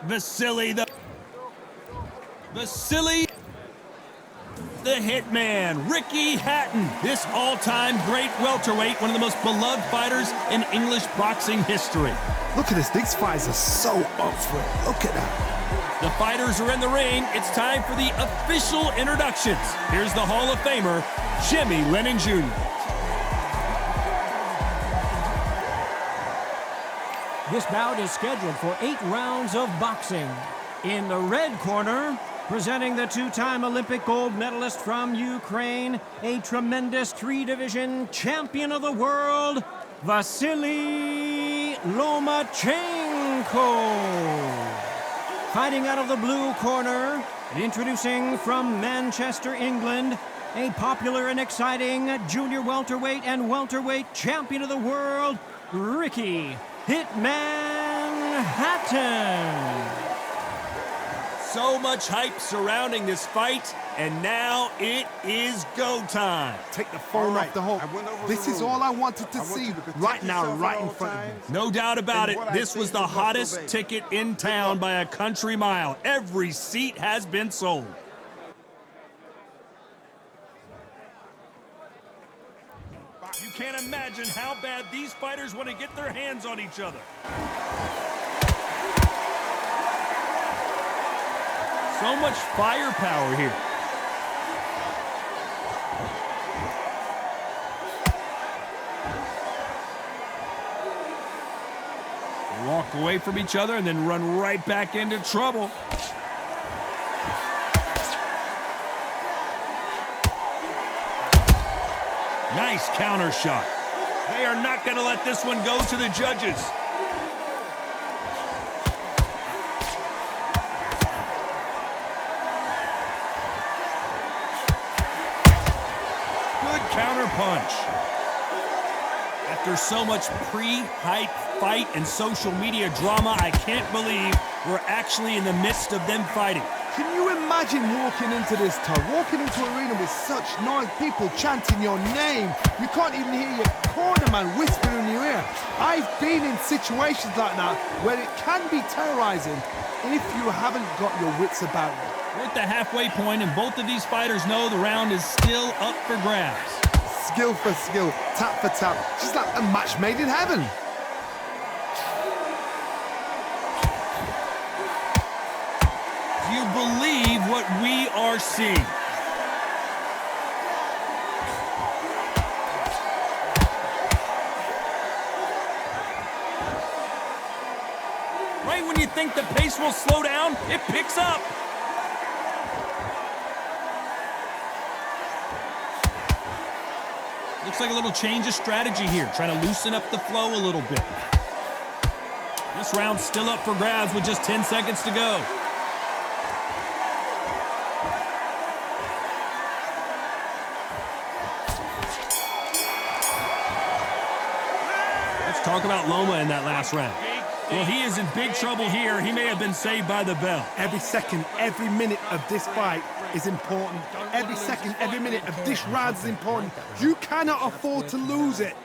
Vasily the Hitman, Ricky Hatton. This all-time great welterweight, one of the most beloved fighters in English boxing history. Look at this. These fighters are so up for it. Look at that. The fighters are in the ring. It's time for the official introductions. Here's the Hall of Famer, Jimmy Lennon Jr. This bout is scheduled for 8 rounds of boxing. In the red corner, presenting the 2-time Olympic gold medalist from Ukraine, a tremendous 3-division champion of the world, Vasily Lomachenko. Fighting out of the blue corner, and introducing from Manchester, England, a popular and exciting junior welterweight and welterweight champion of the world, Ricky Hitman Hatton. So much hype surrounding this fight, and now it is go time. Take the phone off the hook. This is all I wanted to see right now, right in front of me. No doubt about it, this was the hottest ticket in town by a country mile. Every seat has been sold. You can't imagine how bad these fighters want to get their hands on each other. So much firepower here. They walk away from each other and then run right back into trouble. Nice counter shot. They are not going to let this one go to the judges. Counter punch. After so much pre-hype fight and social media drama, I can't believe we're actually in the midst of them fighting. Can you imagine walking into this town, walking into an arena with such noise, people chanting your name? You can't even hear your cornerman whispering in your ear. I've been in situations like that where it can be terrorizing if you haven't got your wits about you. We're at the halfway point, and both of these fighters know the round is still up for grabs. Skill for skill, tap for tap. Just like a match made in heaven. Do you believe what we are seeing? Right when you think the pace will slow down, it picks up. Looks like a little change of strategy here, trying to loosen up the flow a little bit. This round's still up for grabs with just 10 seconds to go. Let's talk about Loma in that last round. Well, he is in big trouble here. He may have been saved by the bell. Every second, every minute of this fight is important. Every second, every minute of this round is important. You cannot afford to lose it.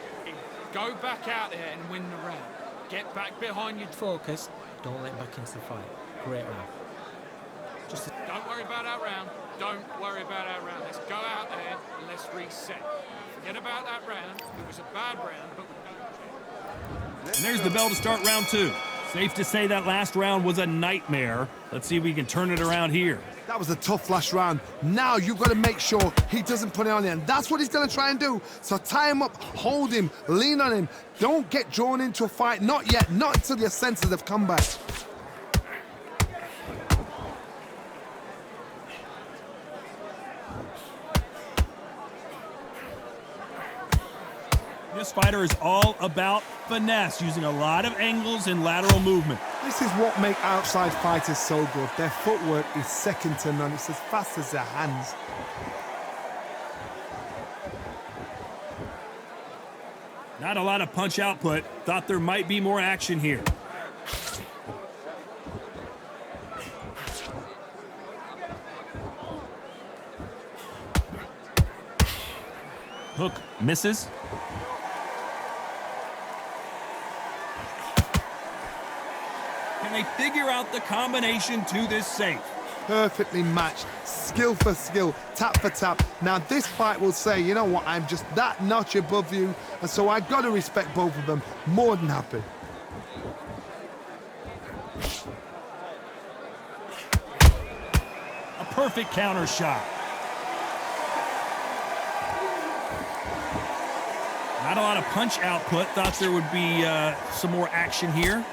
Go back out there and win the round. Get back behind your focus. Don't let back into the fight. Great round. Don't worry about our round. Don't worry about our round. Let's go out there and let's reset. Forget about that round. It was a bad round, but and there's the bell to start round 2. Safe to say that last round was a nightmare. Let's see if we can turn it around here. That was a tough last round. Now you've got to make sure he doesn't put it on there. And that's what he's going to try and do. So tie him up, hold him, lean on him. Don't get drawn into a fight. Not yet. Not until your senses have come back. This fighter is all about finesse, using a lot of angles and lateral movement. This is what makes outside fighters so good. Their footwork is second to none. It's as fast as their hands. Not a lot of punch output. Thought there might be more action here. Hook misses. Can they figure out the combination to this safe. Perfectly matched, skill for skill, tap for tap. Now this fight will say, you know what, I'm just that notch above you, and so I gotta respect both of them. More than happy. A perfect counter shot. Not a lot of punch output. Thought there would be some more action here.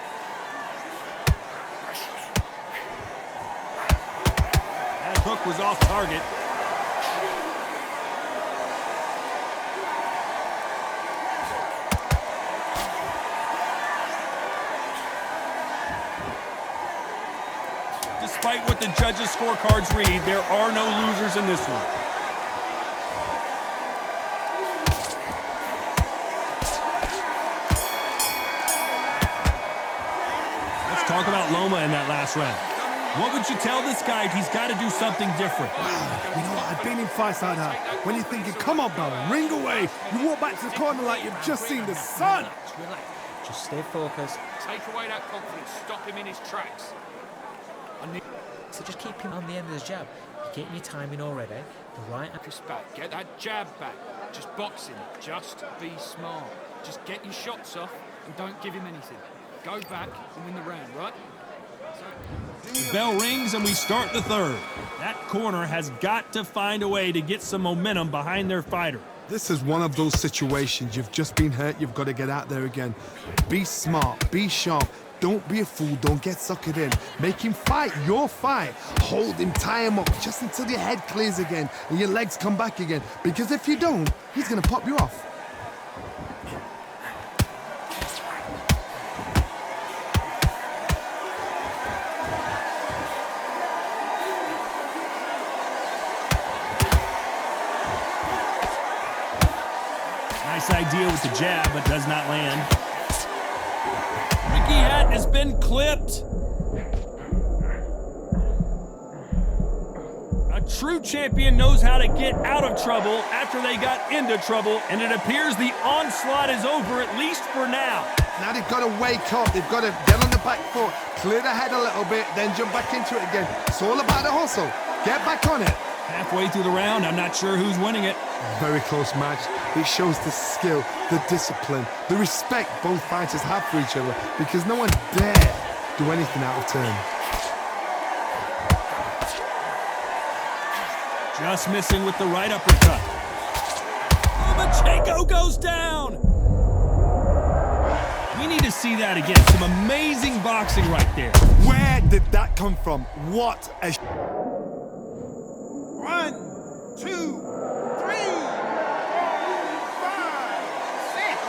That hook was off target. Despite what the judges' scorecards read, there are no losers in this one. Let's talk about Loma in that last round. What would you tell this guy if he's got to do something different? You know what, I've been in fights like that. When you're thinking, come on, Bell, ring away. You walk back to the corner like you've just seen the sun. Relax. Just stay focused. Take away that confidence. Stop him in his tracks. So just keep him on the end of his jab. You're getting your timing already. The right Just back. Get that jab back. Just boxing. Just be smart. Just get your shots off and don't give him anything. Go back and win the round, right? The bell rings and we start the third. That corner has got to find a way to get some momentum behind their fighter. This is one of those situations. You've just been hurt. You've got to get out there again. Be smart. Be sharp. Don't be a fool. Don't get suckered in. Make him fight your fight. Hold him, tie him up just until your head clears again and your legs come back again. Because if you don't, he's going to pop you off. Nice idea with the jab, but does not land. Ricky Hatton has been clipped. A true champion knows how to get out of trouble after they got into trouble, and it appears the onslaught is over, at least for now. Now they've got to wake up. They've got to get on the back foot, clear the head a little bit, then jump back into it again. It's all about the hustle. Get back on it. Halfway through the round, I'm not sure who's winning it. Very close match. It shows the skill, the discipline, the respect both fighters have for each other, because no one dare do anything out of turn. Just missing with the right uppercut. Lomachenko goes down. We need to see that again. Some amazing boxing right there. Where did that come from? What a... 1, 2, 3, 4, 5, 6.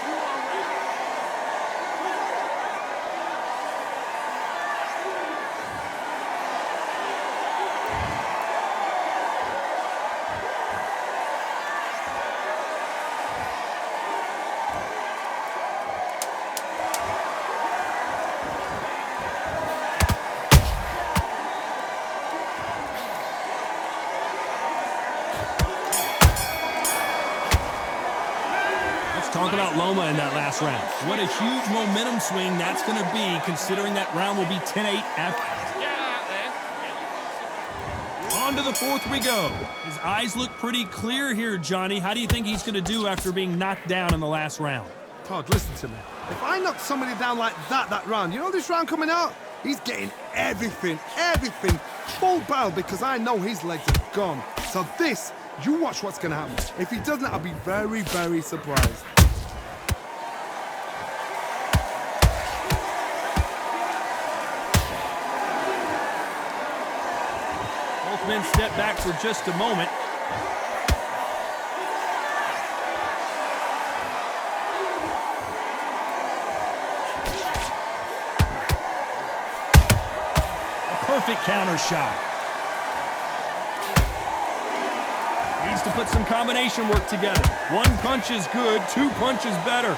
Talk about Loma in that last round. What a huge momentum swing that's going to be, considering that round will be 10-8 after. Get out there. On to the fourth we go. His eyes look pretty clear here, Johnny. How do you think he's going to do after being knocked down in the last round? Todd, listen to me. If I knock somebody down like that round, you know this round coming out? He's getting everything, full barrel, because I know his legs are gone. So this, you watch what's going to happen. If he doesn't, I'll be very, very surprised. Both men step back for just a moment. Perfect counter shot. Needs to put some combination work together. One punch is good, two punches better.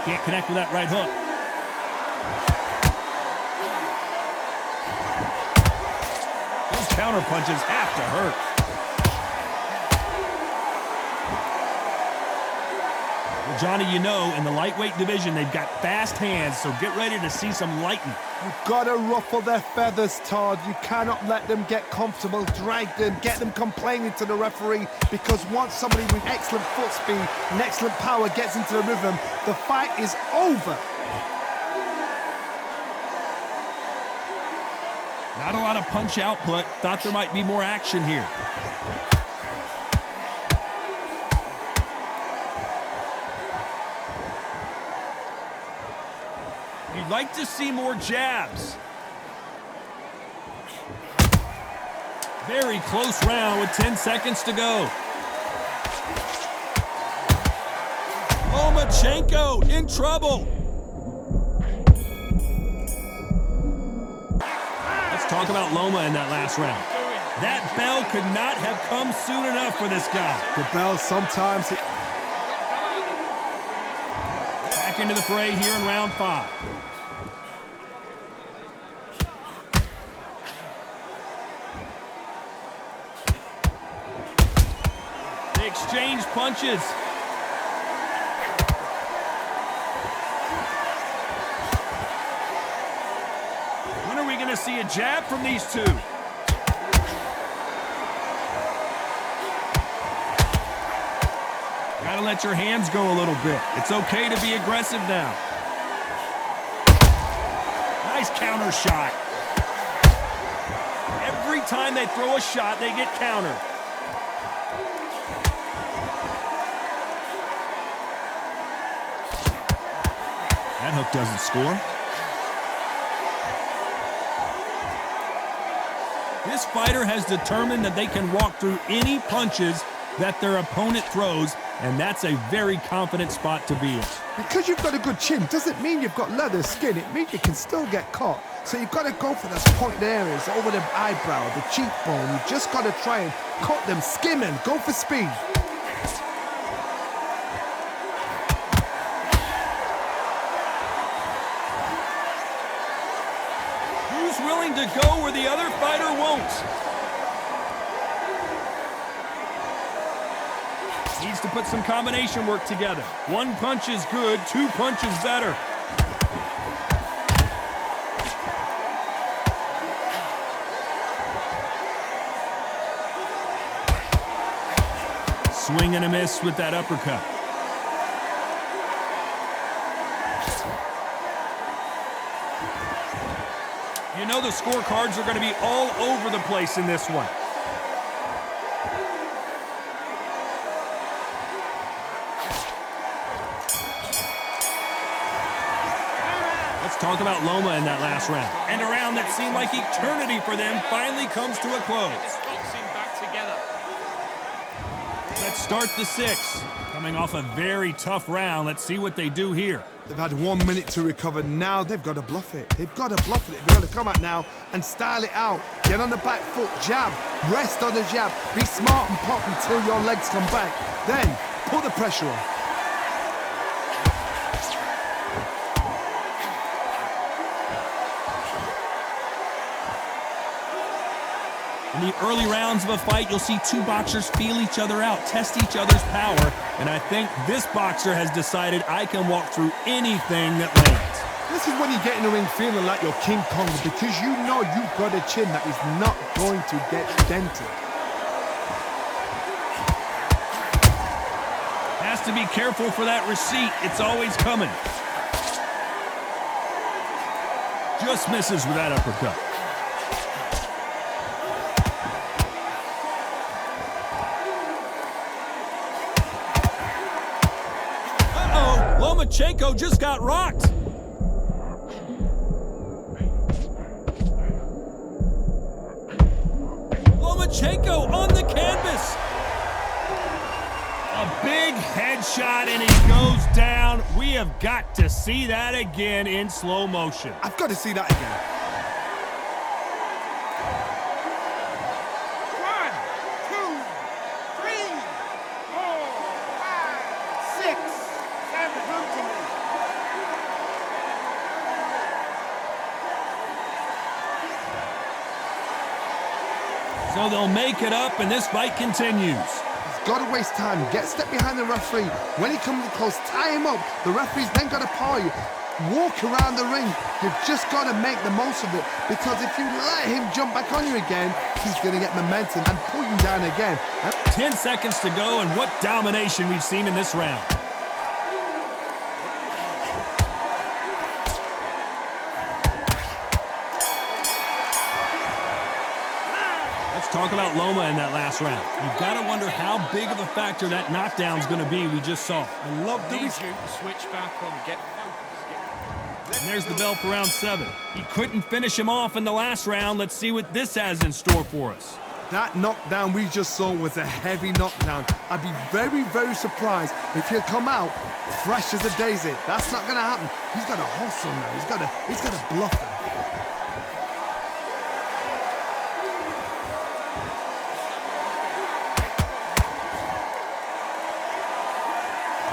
Can't connect with that right hook. Those counter punches have to hurt. Well, Johnny, you know, in the lightweight division, they've got fast hands, so get ready to see some lightning. You've got to ruffle their feathers, Todd. You cannot let them get comfortable, drag them, get them complaining to the referee, because once somebody with excellent foot speed and excellent power gets into the rhythm, the fight is over. Not a lot of punch output. Thought there might be more action here. You'd like to see more jabs. Very close round with 10 seconds to go. Lomachenko in trouble. Let's talk about Loma in that last round. That bell could not have come soon enough for this guy. The bell sometimes... Back into the fray here in round 5. They exchange punches. When are we going to see a jab from these two? Gotta let your hands go a little bit. It's okay to be aggressive now. Nice counter shot. Every time they throw a shot, they get countered. That hook doesn't score. This fighter has determined that they can walk through any punches that their opponent throws, and that's a very confident spot to be in. Because you've got a good chin doesn't mean you've got leather skin. It means you can still get caught. So you've got to go for those pointed areas, over the eyebrow, the cheekbone. You've just got to try and cut them, skim them, go for speed. Who's willing to go where the other fighter won't? Needs to put some combination work together. One punch is good, 2 punches better. Swing and a miss with that uppercut. You know the scorecards are going to be all over the place in this one. Let's talk about Loma in that last round. And a round that seemed like eternity for them finally comes to a close. Let's start the 6th. Coming off a very tough round. Let's see what they do here. They've had 1 minute to recover. Now they've got to bluff it. They've got to bluff it. They've got to come out now and style it out. Get on the back foot, jab, rest on the jab. Be smart and pop until your legs come back. Then put the pressure on. In the early rounds of a fight, you'll see 2 boxers feel each other out, test each other's power, and I think this boxer has decided I can walk through anything that lands. This is when you get in the ring feeling like you're King Kong, because you know you've got a chin that is not going to get dented. Has to be careful for that receipt. It's always coming. Just misses with that uppercut. Lomachenko just got rocked. Lomachenko on the canvas. A big headshot and he goes down. We have got to see that again in slow motion. I've got to see that again. 1, 2, 3, 4, 5, 6, 7. So they'll make it up and this fight continues. He's got to waste time. Get step behind the referee. When he comes close, tie him up. The referee's then got to paw you. Walk around the ring. You've just got to make the most of it, because if you let him jump back on you again, he's going to get momentum and pull you down again. 10 seconds to go, and what domination we've seen in this round. Let's talk about Loma in that last round. You've got to wonder how big of a factor that knockdown's going to be we just saw. I love the Need you to switch back on, get focused. And there's the bell for round 7. He couldn't finish him off in the last round. Let's see what this has in store for us. That knockdown we just saw was a heavy knockdown. I'd be very, very surprised if he'll come out fresh as a daisy. That's not going to happen. He's got to hustle now. He's got to bluff him.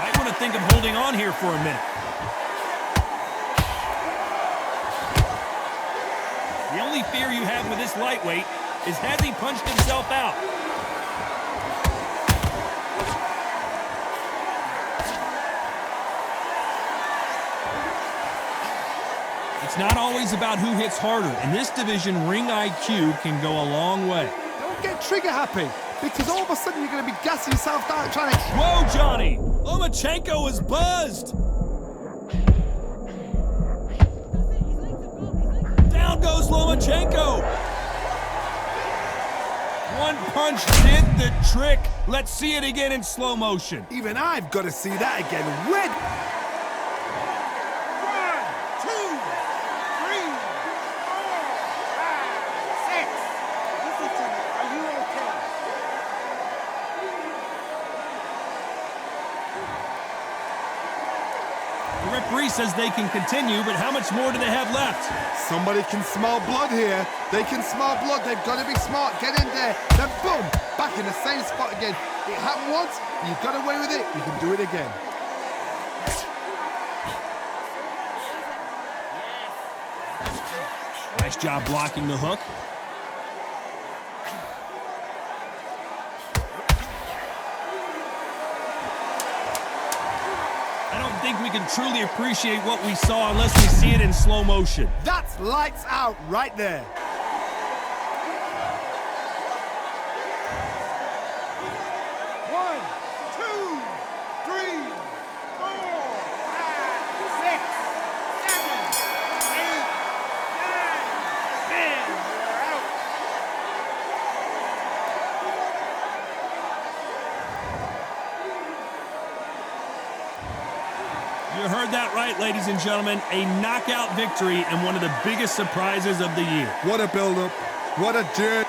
Might want to think of holding on here for a minute. The only fear you have with this lightweight is has he punched himself out? It's not always about who hits harder. In this division, ring IQ can go a long way. Don't get trigger happy, because all of a sudden you're going to be gassing yourself down trying to... Whoa, Johnny! Lomachenko is buzzed! Down goes Lomachenko! One punch did the trick. Let's see it again in slow motion. Even I've got to see that again. Red... 1, 2, 3, 4, 5, 6. Listen to me. Are you okay? The referee says they can continue, but how much more do they have left? Somebody can smell blood here. They can smell blood. They've got to be smart. Get in there. Then boom, back in the same spot again. It happened once. You got away with it. You can do it again. Nice job blocking the hook. I don't think we can truly appreciate what we saw unless we see it in slow motion. That's lights out right there. One, two, three, 4, 5, 6, 7, 8, 9, 10. You're out. You heard that right, ladies and gentlemen. A knockout victory and one of the biggest surprises of the year. What a build-up. What a journey.